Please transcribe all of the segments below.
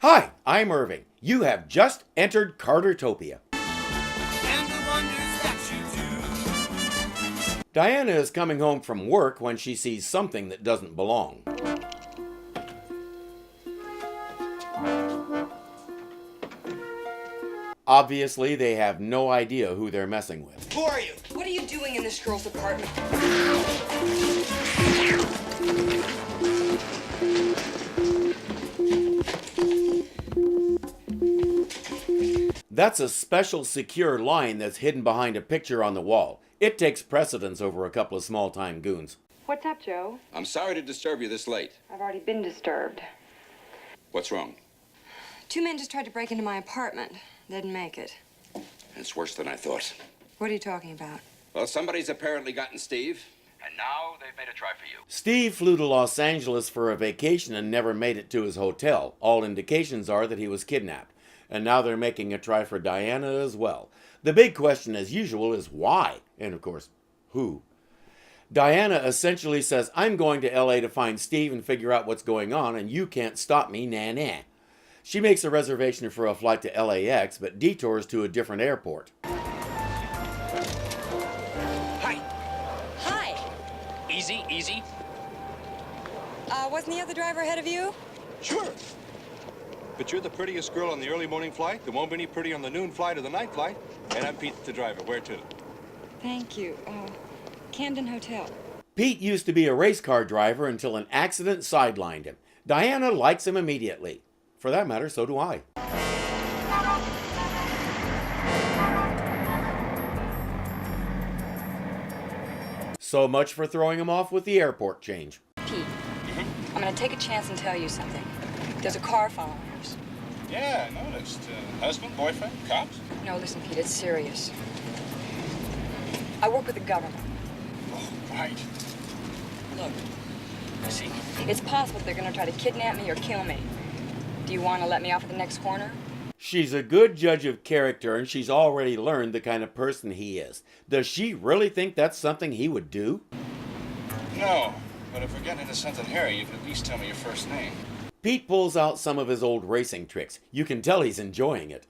Hi, I'm Irving. You have just entered Cartertopia. And the wonders that you do. Diana is coming home from work when she sees something that doesn't belong. Obviously, they have no idea who they're messing with. Who are you? What are you doing in this girl's apartment? That's a special secure line that's hidden behind a picture on the wall. It takes precedence over a couple of small-time goons. What's up, Joe? I'm sorry to disturb you this late. I've already been disturbed. What's wrong? 2 men just tried to break into my apartment. Didn't make it. It's worse than I thought. What are you talking about? Well, somebody's apparently gotten Steve, and now they've made a try for you. Steve flew to Los Angeles for a vacation and never made it to his hotel. All indications are that he was kidnapped. And now they're making a try for Diana as well. The big question, as usual, is why? And of course, who? Diana essentially says, I'm going to LA to find Steve and figure out what's going on, and you can't stop me, nah. She makes a reservation for a flight to LAX, but detours to a different airport. Hi. Hi. Easy, easy. Wasn't the other driver ahead of you? Sure. But you're the prettiest girl on the early morning flight. There won't be any pretty on the noon flight or the night flight. And I'm Pete, the driver. Where to? Thank you. Camden Hotel. Pete used to be a race car driver until an accident sidelined him. Diana likes him immediately. For that matter, so do I. So much for throwing him off with the airport change. Pete, I'm gonna take a chance and tell you something. There's a car following us. Yeah, I noticed. Husband, boyfriend, cops? No, listen, Pete, it's serious. I work with the government. Oh, right. Look, I see. it's possible they're gonna try to kidnap me or kill me. Do you want to let me off at the next corner? She's a good judge of character, and she's already learned the kind of person he is. Does she really think that's something he would do? No, but if we're getting into something hairy, you can at least tell me your first name. Pete pulls out some of his old racing tricks. You can tell he's enjoying it.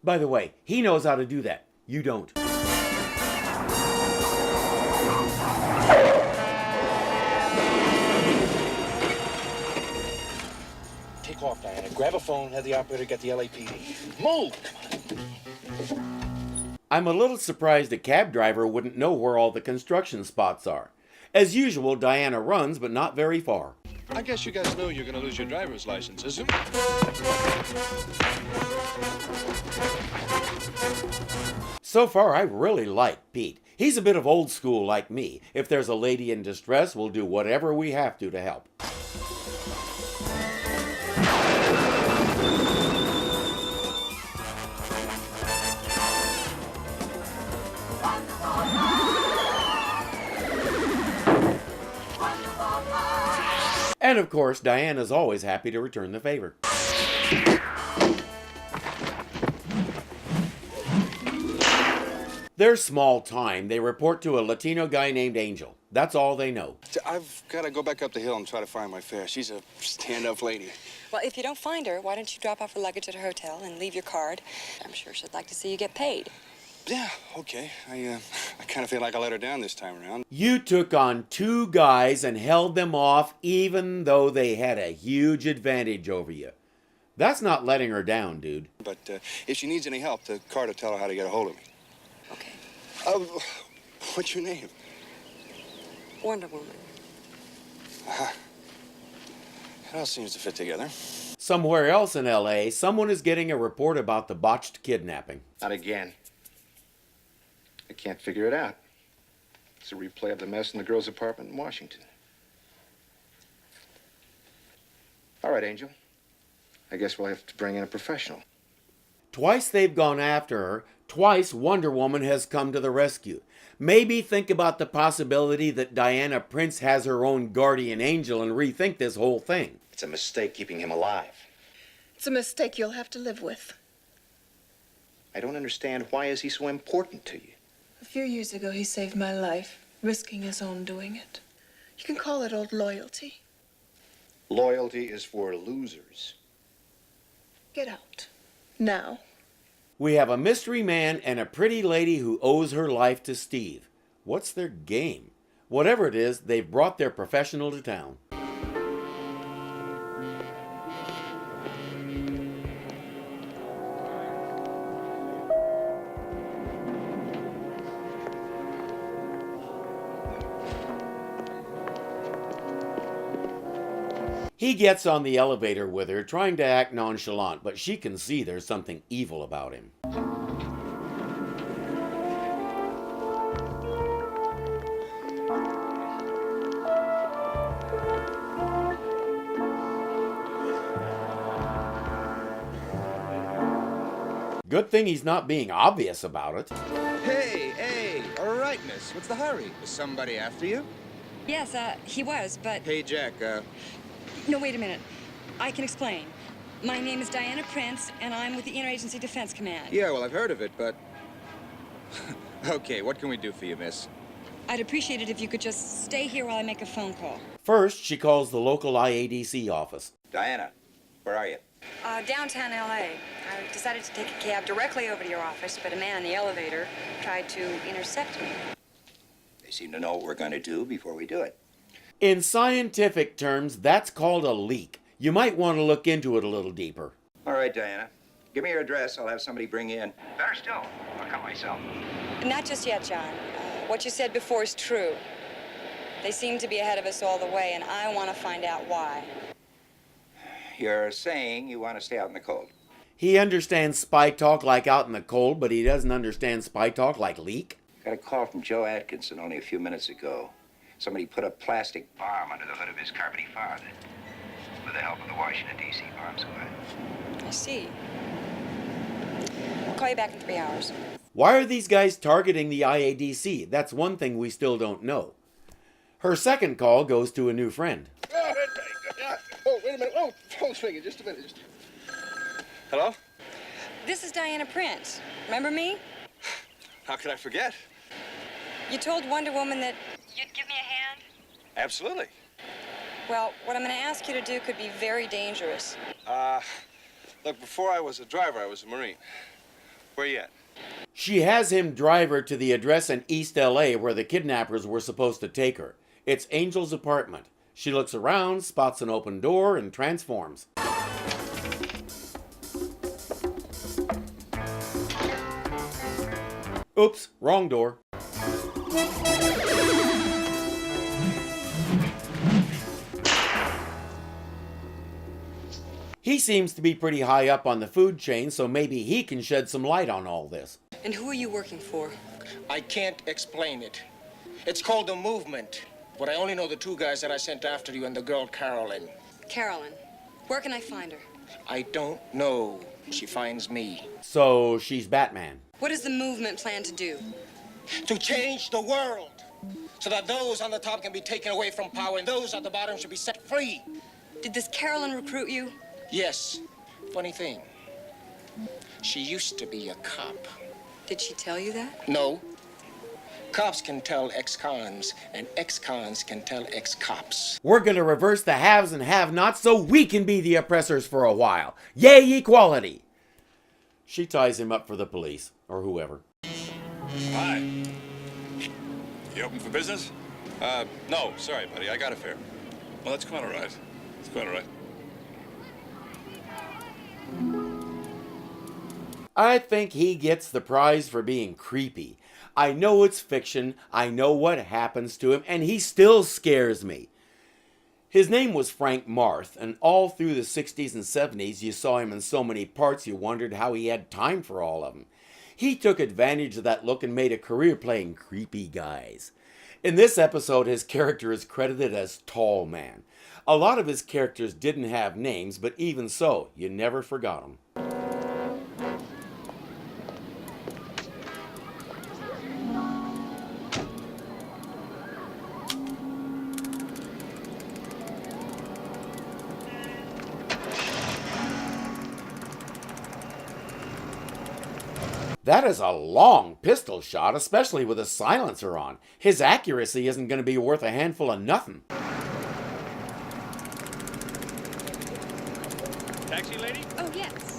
By the way, he knows how to do that. You don't. Take off, Diana. Grab a phone, have the operator get the LAPD. Move! Come on. I'm a little surprised a cab driver wouldn't know where all the construction spots are. As usual, Diana runs, but not very far. I guess you guys know you're going to lose your driver's license, isn't it? So far, I really like Pete. He's a bit of old school like me. If there's a lady in distress, we'll do whatever we have to help. And of course, Diana's always happy to return the favor. They're small time. They report to a Latino guy named Angel. That's all they know. I've got to go back up the hill and try to find my fare. She's a stand-up lady. Well, if you don't find her, why don't you drop off her luggage at her hotel and leave your card? I'm sure she'd like to see you get paid. Yeah, okay. I kind of feel like I let her down this time around. You took on 2 guys and held them off even though they had a huge advantage over you. That's not letting her down, dude. But if she needs any help, the car to tell her how to get a hold of me. Okay. What's your name? Wonder Woman. It all seems to fit together. Somewhere else in LA, someone is getting a report about the botched kidnapping. Not again. I can't figure it out. It's a replay of the mess in the girl's apartment in Washington. All right, Angel. I guess we'll have to bring in a professional. Twice they've gone after her. Twice Wonder Woman has come to the rescue. Maybe think about the possibility that Diana Prince has her own guardian angel and rethink this whole thing. It's a mistake keeping him alive. It's a mistake you'll have to live with. I don't understand. Why is he so important to you? A few years ago, he saved my life, risking his own doing it. You can call it old loyalty. Loyalty is for losers. Get out. Now. We have a mystery man and a pretty lady who owes her life to Steve. What's their game? Whatever it is, they've brought their professional to town. He gets on the elevator with her, trying to act nonchalant, but she can see there's something evil about him. Good thing he's not being obvious about it. Hey, all right, miss. What's the hurry? Was somebody after you? Yes, he was, but... Hey, Jack, No, wait a minute. I can explain. My name is Diana Prince, and I'm with the Interagency Defense Command. yeah, well, I've heard of it, but... Okay, what can we do for you, miss? I'd appreciate it if you could just stay here while I make a phone call. First, she calls the local IADC office. Diana, where are you? Downtown L.A. I decided to take a cab directly over to your office, but a man in the elevator tried to intercept me. They seem to know what we're going to do before we do it. In scientific terms, that's called a leak. You might want to look into it a little deeper. All right, Diana. Give me your address. I'll have somebody bring you in. Better still, I'll come myself. Not just yet, John. What you said before is true. They seem to be ahead of us all the way, and I want to find out why. You're saying you want to stay out in the cold. He understands spy talk like out in the cold, but he doesn't understand spy talk like leak. Got a call from Joe Atkinson only a few minutes ago. Somebody put a plastic bomb under the hood of his Carpety father with the help of the Washington, D.C. bomb squad. I see. I'll call you back in 3 hours. Why are these guys targeting the IADC? That's one thing we still don't know. Her second call goes to a new friend. Oh, wait a minute. Oh, phone's ringing. Just a minute. Hello? This is Diana Prince. Remember me? How could I forget? You told Wonder Woman that you'd give me a hand? Absolutely. Well, what I'm going to ask you to do could be very dangerous. Look, before I was a driver, I was a Marine. Where you at? She has him drive her to the address in East LA where the kidnappers were supposed to take her. It's Angel's apartment. She looks around, spots an open door, and transforms. Oops, wrong door. He seems to be pretty high up on the food chain, so maybe he can shed some light on all this. And who are you working for? I can't explain it. It's called the movement. But I only know the two guys that I sent after you and the girl Carolyn. Carolyn. Where can I find her? I don't know. She finds me. So she's Batman. What does the movement plan to do? To change the world. So that those on the top can be taken away from power and those at the bottom should be set free. Did this Carolyn recruit you? Yes. Funny thing. She used to be a cop. Did she tell you that? No. Cops can tell ex-cons, and ex-cons can tell ex-cops. We're gonna reverse the haves and have-nots so we can be the oppressors for a while. Yay, equality! She ties him up for the police, or whoever. Hi. You open for business? No, sorry, buddy. I got a fare. Well, that's quite all right. It's quite all right. I think he gets the prize for being creepy. I know it's fiction, I know what happens to him, and he still scares me. His name was Frank Marth, and all through the 60s and 70s you saw him in so many parts you wondered how he had time for all of them. He took advantage of that look and made a career playing creepy guys. In this episode, his character is credited as Tall Man. A lot of his characters didn't have names, but even so, you never forgot them. That is a long pistol shot, especially with a silencer on. His accuracy isn't going to be worth a handful of nothing. Taxi lady? Oh, yes.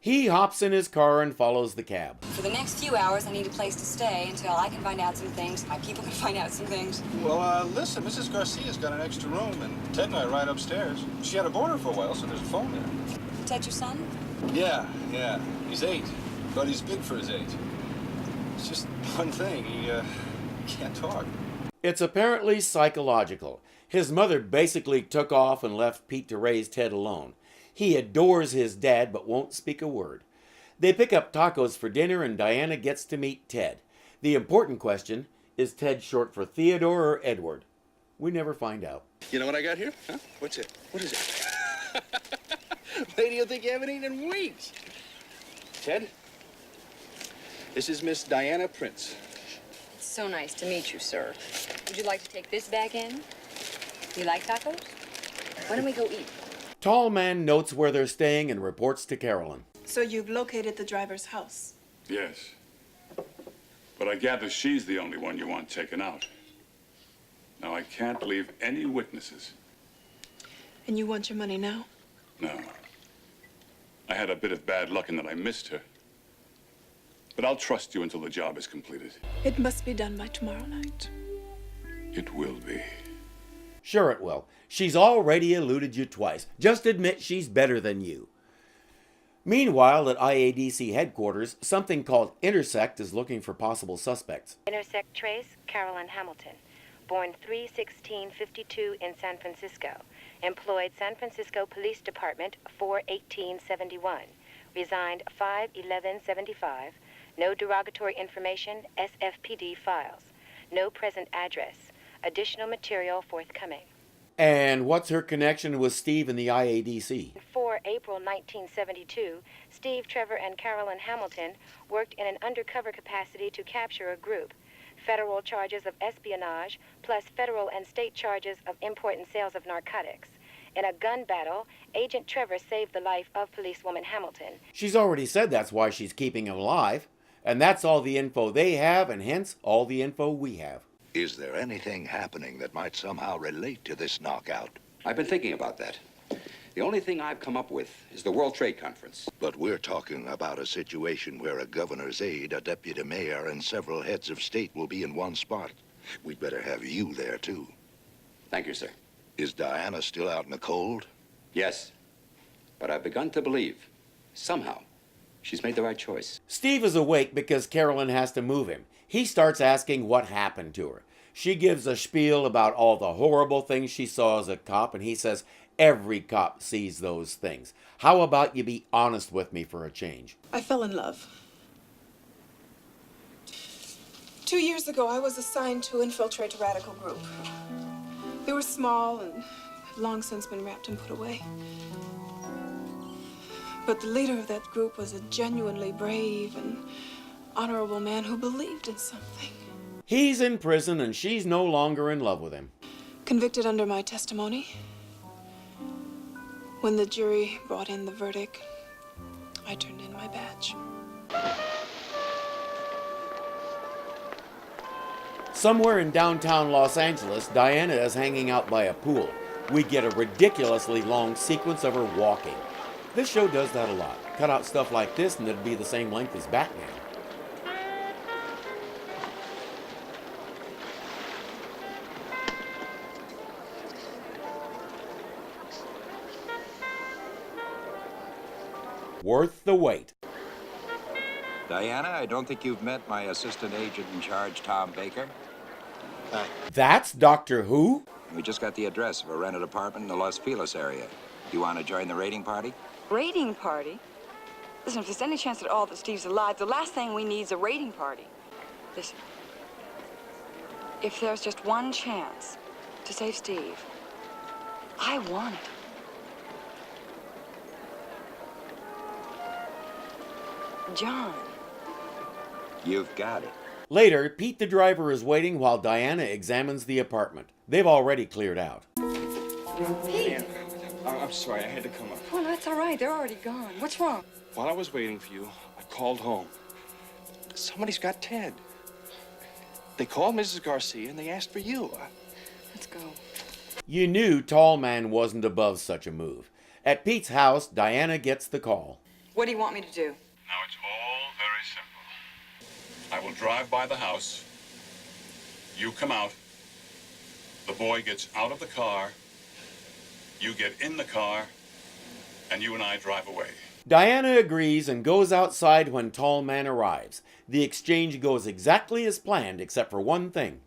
He hops in his car and follows the cab. For the next few hours, I need a place to stay until I can find out some things, my people can find out some things. Well, listen, Mrs. Garcia's got an extra room, and Ted and I are right upstairs. She had a boarder for a while, so there's a phone there. Ted, your son? Yeah. He's 8, but he's big for his age. It's just one thing, he can't talk. It's apparently psychological. His mother basically took off and left Pete to raise Ted alone. He adores his dad but won't speak a word. They pick up tacos for dinner and Diana gets to meet Ted. The important question, is Ted short for Theodore or Edward? We never find out. You know what I got here? Huh? What's it? What is it? Lady, you'll think you haven't eaten in weeks. Ted, this is Miss Diana Prince. It's so nice to meet you, sir. Would you like to take this bag in? You like tacos? Why don't we go eat? Tall man notes where they're staying and reports to Carolyn. So you've located the driver's house. Yes. But I gather she's the only one you want taken out. Now, I can't leave any witnesses. And you want your money now? No. I had a bit of bad luck in that I missed her. But I'll trust you until the job is completed. It must be done by tomorrow night. It will be. Sure it will. She's already eluded you twice. Just admit she's better than you. Meanwhile, at IADC headquarters, something called Intersect is looking for possible suspects. Intersect trace Carolyn Hamilton, born 3/16/52 in San Francisco. Employed San Francisco Police Department 4/18/71. Resigned 5/11/75. No derogatory information, SFPD files. No present address. Additional material forthcoming. And what's her connection with Steve and the IADC? 4 April 1972, Steve, Trevor, and Carolyn Hamilton worked in an undercover capacity to capture a group. Federal charges of espionage, plus federal and state charges of import and sales of narcotics. In a gun battle, Agent Trevor saved the life of policewoman Hamilton. She's already said that's why she's keeping him alive. And that's all the info they have, and hence all the info we have. Is there anything happening that might somehow relate to this knockout? I've been thinking about that. The only thing I've come up with is the World Trade Conference. But we're talking about a situation where a governor's aide, a deputy mayor, and several heads of state will be in one spot. We'd better have you there, too. Thank you, sir. Is Diana still out in the cold? Yes. But I've begun to believe, somehow, she's made the right choice. Steve is awake because Carolyn has to move him. He starts asking what happened to her. She gives a spiel about all the horrible things she saw as a cop, and he says every cop sees those things. How about you be honest with me for a change? I fell in love. 2 years ago, I was assigned to infiltrate a radical group. They were small and have long since been wrapped and put away. But the leader of that group was a genuinely brave and honorable man who believed in something. He's in prison and she's no longer in love with him. Convicted under my testimony. When the jury brought in the verdict, I turned in my badge. Somewhere in downtown Los Angeles, Diana is hanging out by a pool. We get a ridiculously long sequence of her walking. This show does that a lot. Cut out stuff like this and it'd be the same length as Batman. Worth the wait. Diana, I don't think you've met my assistant agent in charge, Tom Baker. Hi. That's Doctor Who? We just got the address of a rented apartment in the Los Feliz area. You want to join the raiding party? Raiding party? Listen, if there's any chance at all that Steve's alive, the last thing we need is a raiding party. Listen, if there's just one chance to save Steve, I want it. John. You've got it. Later, Pete the driver is waiting while Diana examines the apartment. They've already cleared out. Pete, I'm sorry, I had to come up. Oh, no, that's all right. They're already gone. What's wrong? While I was waiting for you, I called home. Somebody's got Ted. They called Mrs. Garcia and they asked for you. Let's go. You knew Tall Man wasn't above such a move. At Pete's house, Diana gets the call. What do you want me to do? Now it's all very simple. I will drive by the house. You come out. The boy gets out of the car. You get in the car. And you and I drive away. Diana agrees and goes outside when Tall Man arrives. The exchange goes exactly as planned, except for one thing.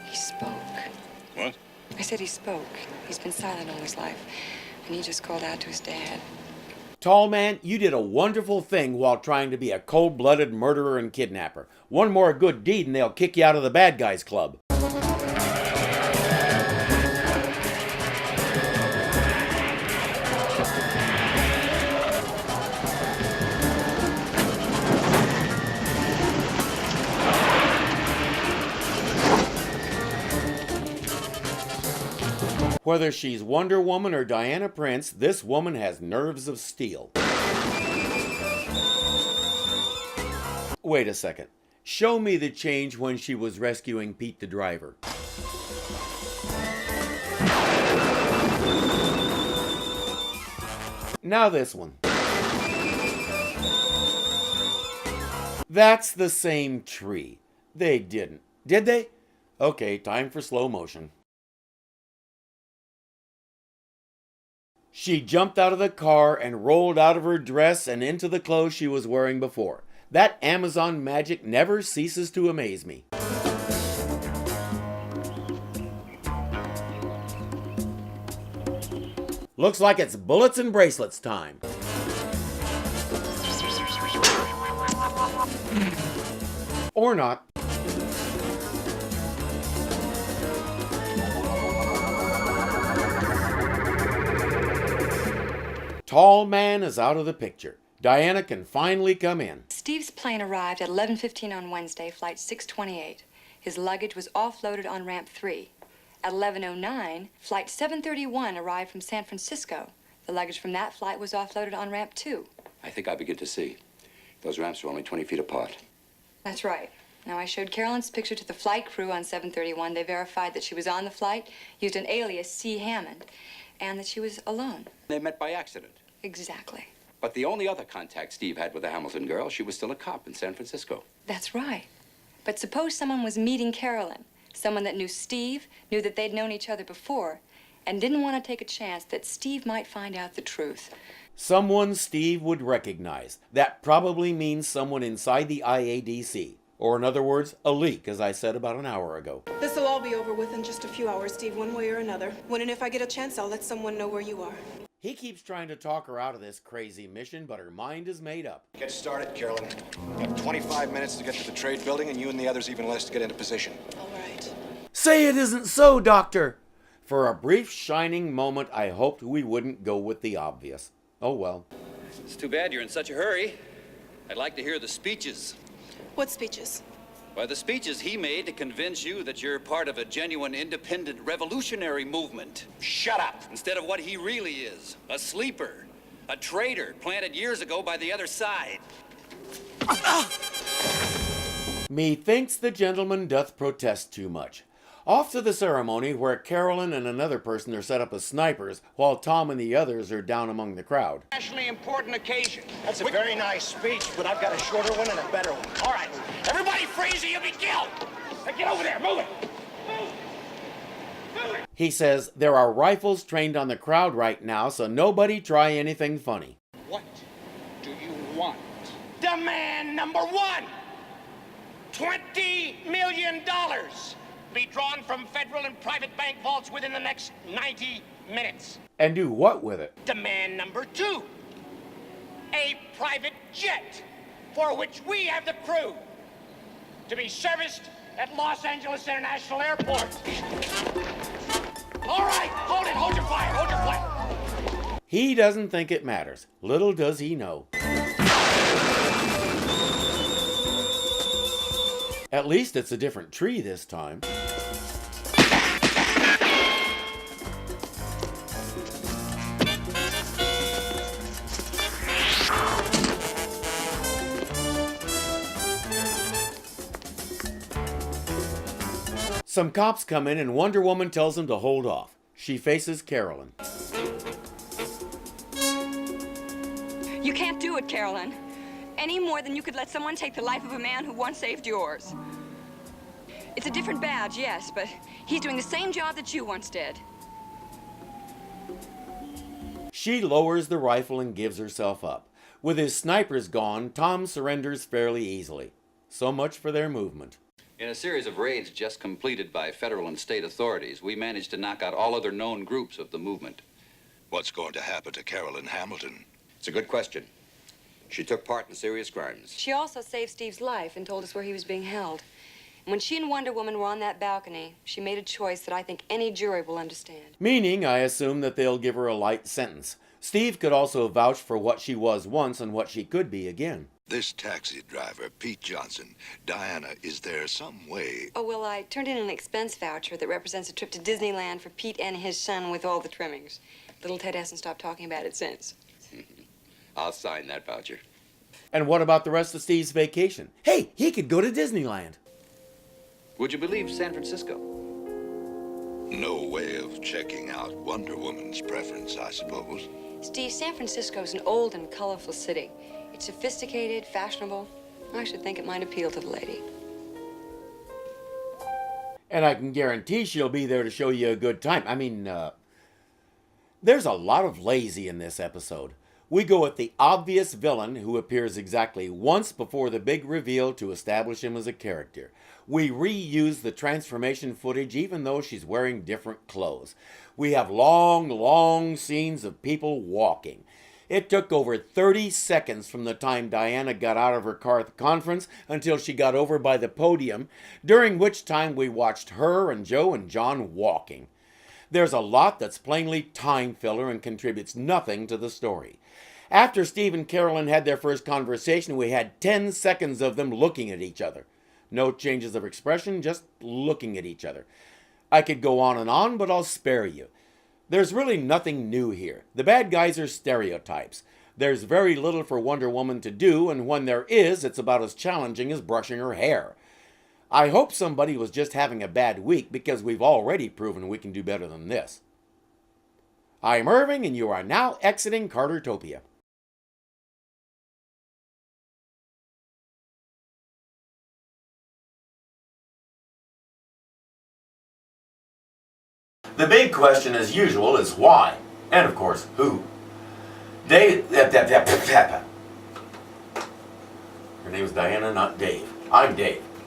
He spoke. What? I said he spoke. He's been silent all his life. And he just called out to his dad. Tall Man, you did a wonderful thing while trying to be a cold-blooded murderer and kidnapper. One more good deed and they'll kick you out of the bad guys club. Whether she's Wonder Woman or Diana Prince, this woman has nerves of steel. Wait a second. Show me the change when she was rescuing Pete the driver. Now this one. That's the same tree. They didn't. Did they? Okay, time for slow motion. She jumped out of the car and rolled out of her dress and into the clothes she was wearing before. That Amazon magic never ceases to amaze me. Looks like it's bullets and bracelets time. Or not. Tall Man is out of the picture. Diana can finally come in. Steve's plane arrived at 11:15 on Wednesday, flight 628. His luggage was offloaded on ramp 3. At 11:09, flight 731 arrived from San Francisco. The luggage from that flight was offloaded on ramp 2. I think I begin to see. Those ramps are only 20 feet apart. That's right. Now, I showed Carolyn's picture to the flight crew on 731. They verified that she was on the flight, used an alias, C. Hammond, and that she was alone. They met by accident. Exactly. But the only other contact Steve had with the Hamilton girl, she was still a cop in San Francisco. That's right. But suppose someone was meeting Carolyn, someone that knew Steve, knew that they'd known each other before, and didn't want to take a chance that Steve might find out the truth. Someone Steve would recognize. That probably means someone inside the IADC. Or in other words, a leak, as I said about an hour ago. This'll all be over with in just a few hours, Steve, one way or another. When and if I get a chance, I'll let someone know where you are. He keeps trying to talk her out of this crazy mission, but her mind is made up. Get started, Carolyn. You have 25 minutes to get to the trade building, and you and the others even less to get into position. All right. Say it isn't so, Doctor! For a brief shining moment, I hoped we wouldn't go with the obvious. Oh well. It's too bad you're in such a hurry. I'd like to hear the speeches. What speeches? Why, the speeches he made to convince you that you're part of a genuine independent revolutionary movement. Shut up! Instead of what he really is, a sleeper, a traitor planted years ago by the other side. Methinks the gentleman doth protest too much. Off to the ceremony where Carolyn and another person are set up as snipers while Tom and the others are down among the crowd. Nationally important occasion. That's a very nice speech, but I've got a shorter one and a better one. All right, everybody freeze or you'll be killed. Now get over there, move it. Move it. He says there are rifles trained on the crowd right now, so nobody try anything funny. What do you want? Demand number one. $20 million. Be drawn from federal and private bank vaults within the next 90 minutes. And do what with it? Demand number two. A private jet for which we have the crew to be serviced at Los Angeles International Airport. All right, hold your fire, hold your fire. He doesn't think it matters. Little does he know. At least it's a different tree this time. Some cops come in and Wonder Woman tells them to hold off. She faces Carolyn. You can't do it, Carolyn. Any more than you could let someone take the life of a man who once saved yours. It's a different badge, yes, but he's doing the same job that you once did. She lowers the rifle and gives herself up. With his snipers gone, Tom surrenders fairly easily. So much for their movement. In a series of raids just completed by federal and state authorities, we managed to knock out all other known groups of the movement. What's going to happen to Carolyn Hamilton? It's a good question. She took part in serious crimes. She also saved Steve's life and told us where he was being held. And when she and Wonder Woman were on that balcony, she made a choice that I think any jury will understand. Meaning, I assume that they'll give her a light sentence. Steve could also vouch for what she was once and what she could be again. This taxi driver, Pete Johnson, Diana, is there some way... Oh, well, I turned in an expense voucher that represents a trip to Disneyland for Pete and his son with all the trimmings. Little Ted hasn't stopped talking about it since. I'll sign that voucher. And what about the rest of Steve's vacation? Hey, he could go to Disneyland. Would you believe San Francisco? No way of checking out Wonder Woman's preference, I suppose. Steve, San Francisco's an old and colorful city. It's sophisticated, fashionable. I should think it might appeal to the lady. And I can guarantee she'll be there to show you a good time. I mean, there's a lot of lazy in this episode. We go with the obvious villain who appears exactly once before the big reveal to establish him as a character. We reuse the transformation footage even though she's wearing different clothes. We have long scenes of people walking. It took over 30 seconds from the time Diana got out of her car at the conference until she got over by the podium, during which time we watched her and Joe and John walking. There's a lot that's plainly time filler and contributes nothing to the story. After Steve and Carolyn had their first conversation, we had 10 seconds of them looking at each other. No changes of expression, just looking at each other. I could go on, but I'll spare you. There's really nothing new here. The bad guys are stereotypes. There's very little for Wonder Woman to do, and when there is, it's about as challenging as brushing her hair. I hope somebody was just having a bad week, because we've already proven we can do better than this. I'm Irving, and you are now exiting Cartertopia. The big question, as usual, is why? And, of course, who? Dave... Her name is Diana, not Dave. I'm Dave.